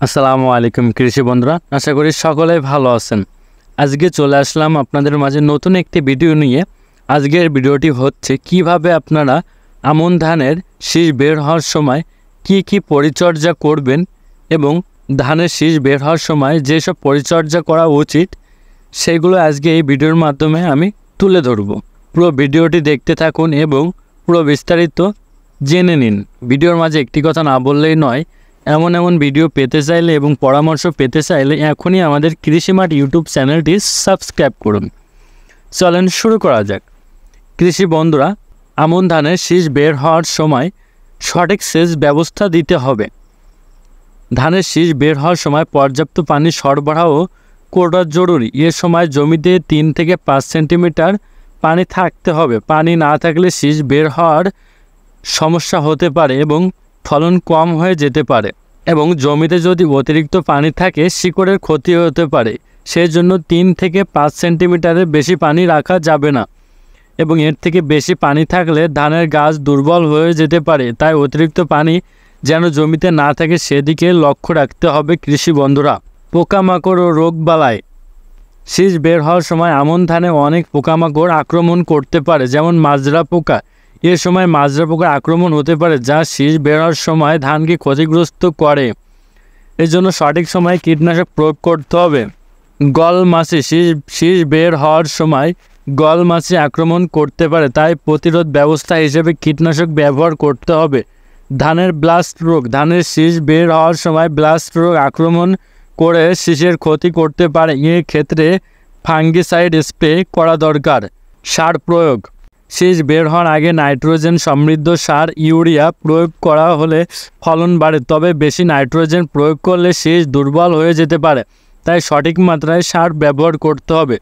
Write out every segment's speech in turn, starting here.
আসসালামু আলাইকুম কৃষি বন্ধুরা, আশা করি সকলেই ভালো আছেন। আজকে চলে আসলাম আপনাদের মাঝে নতুন একটি ভিডিও নিয়ে। আজকের ভিডিওটি হচ্ছে কিভাবে আপনারা আমন ধানের শীষ বের হওয়ার সময় কি পরিচর্যা করবেন এবং ধানের শীষ বের হওয়ার সময় যেসব পরিচর্যা করা উচিত সেগুলো আজকে এই ভিডিওর মাধ্যমে আমি তুলে ধরব। পুরো ভিডিওটি দেখতে থাকুন এবং পুরো বিস্তারিত জেনে নিন। ভিডিওর মাঝে একটি কথা না বললেই নয়, এমন ভিডিও পেতে চাইলে এবং পরামর্শ পেতে চাইলে এখনই আমাদের কৃষিমাঠ ইউটিউব চ্যানেলটি সাবস্ক্রাইব করুন। চলেন শুরু করা যাক। কৃষি বন্ধুরা, আমন ধানের শীষ বের হওয়ার সময় সঠিক সেচ ব্যবস্থা দিতে হবে। ধানের শীষ বের হওয়ার সময় পর্যাপ্ত পানি সরবরাহ করা জরুরি। এ সময় জমিতে 3 থেকে 5 সেন্টিমিটার পানি থাকতে হবে। পানি না থাকলে শীষ বের হওয়ার সমস্যা হতে পারে এবং ফলন কম হয়ে যেতে পারে, এবং জমিতে যদি অতিরিক্ত পানি থাকে শিকড়ের ক্ষতি হতে পারে। সেই জন্য 3 থেকে 5 সেন্টিমিটারের বেশি পানি রাখা যাবে না, এবং এর থেকে বেশি পানি থাকলে ধানের গাছ দুর্বল হয়ে যেতে পারে। তাই অতিরিক্ত পানি যেন জমিতে না থাকে সেদিকে লক্ষ্য রাখতে হবে। কৃষি বন্ধুরা, পোকামাকড় ও রোগবালাই। শীষ বের হওয়ার সময় আমন ধানে অনেক পোকামাকড় আক্রমণ করতে পারে, যেমন মাজরা পোকা। এ সময় মাজরা পোকার আক্রমণ হতে পারে যা শীষ বের হওয়ার সময় ধানকে ক্ষতিগ্রস্ত করে। এর জন্য সঠিক সময়ে কীটনাশক প্রয়োগ করতে হবে। গল মাছি। শীষ বের হওয়ার সময় গল মাছি আক্রমণ করতে পারে, তাই প্রতিরোধ ব্যবস্থা হিসেবে কীটনাশক ব্যবহার করতে হবে। ধানের ব্লাস্ট রোগ। ধানের শীষ বের হওয়ার সময় ব্লাস্ট রোগ আক্রমণ করে শীষের ক্ষতি করতে পারে। ক্ষেত্রে ফাঙ্গিসাইড স্প্রে করা দরকার। সার প্রয়োগ। শীষ বের হওয়ার আগে নাইট্রোজেন সমৃদ্ধ সার ইউরিয়া প্রয়োগ করা হলে ফলন বাড়ে, তবে বেশি নাইট্রোজেন প্রয়োগ করলে শীষ দুর্বল হয়ে যেতে পারে। তাই সঠিক মাত্রায় সার ব্যবহার করতে হবে।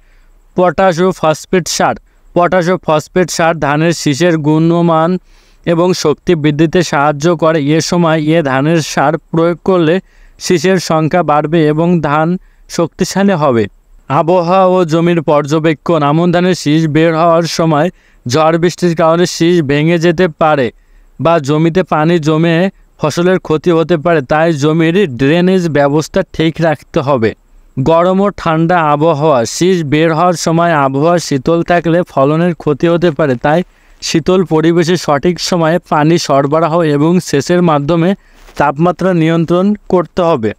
পটাশ ও ফসফেট সার। পটাশ ও ফসফেট সার ধানের শীষের গুণমান এবং শক্তি বৃদ্ধিতে সাহায্য করে। এ সময় ধানের সার প্রয়োগ করলে শীষের সংখ্যা বাড়বে এবং ধান শক্তিশালী হবে। আবহাওয়া ও জমির পর্যবেক্ষণ। আমন ধানের শীষ বের হওয়ার সময় ঝড় বৃষ্টির কারণে শীষ ভেঙে যেতে পারে বা জমিতে পানি জমে ফসলের ক্ষতি হতে পারে, তাই জমির ড্রেনেজ ব্যবস্থা ঠিক রাখতে হবে। গরম ও ঠান্ডা আবহাওয়া। শীষ বের হওয়ার সময় আবহাওয়া শীতল থাকলে ফলনের ক্ষতি হতে পারে, তাই শীতল পরিবেশে সঠিক সময়ে পানি সরবরাহ এবং সেচের মাধ্যমে তাপমাত্রা নিয়ন্ত্রণ করতে হবে।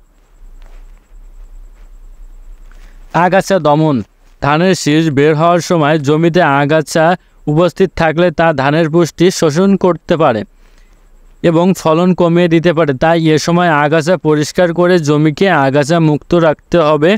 আগাছা দমন। ধানের শীষ বের হওয়ার সময় জমিতে আগাছা উপস্থিত থাকলে তা ধানের পুষ্টি শোষণ করতে পারে এবং ফলন কমিয়ে দিতে পারে। তাই এ সময় আগাছা পরিষ্কার করে জমিকে আগাছা মুক্ত রাখতে হবে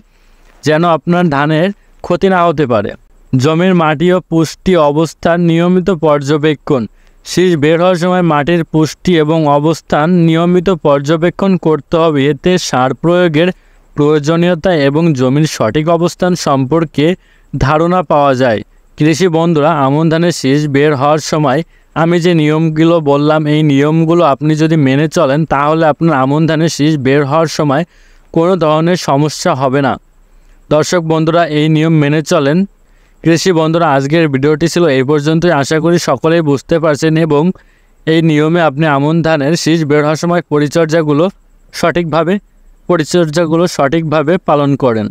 যেন আপনার ধানের ক্ষতি না হতে পারে। জমির মাটি ও পুষ্টি অবস্থান নিয়মিত পর্যবেক্ষণ। শীষ বের হওয়ার সময় মাটির পুষ্টি এবং অবস্থান নিয়মিত পর্যবেক্ষণ করতে হবে। এতে সার প্রয়োগের প্রয়োজনীয়তা এবং জমির সঠিক অবস্থান সম্পর্কে ধারণা পাওয়া যায়। কৃষি বন্ধুরা, আমন ধানের শীষ বের হওয়ার সময় আমি যে নিয়মগুলো বললাম, এই নিয়মগুলো আপনি যদি মেনে চলেন তাহলে আপনার আমন ধানের শীষ বের হওয়ার সময় কোনো ধরনের সমস্যা হবে না। দর্শক বন্ধুরা, এই নিয়ম মেনে চলেন। কৃষি বন্ধুরা, আজকের ভিডিওটি ছিল এই পর্যন্তই। আশা করি সকলেই বুঝতে পারছেন এবং এই নিয়মে আপনি আমন ধানের শীষ বের হওয়ার সময় পরিচর্যাগুলো সঠিকভাবে পালন করেন।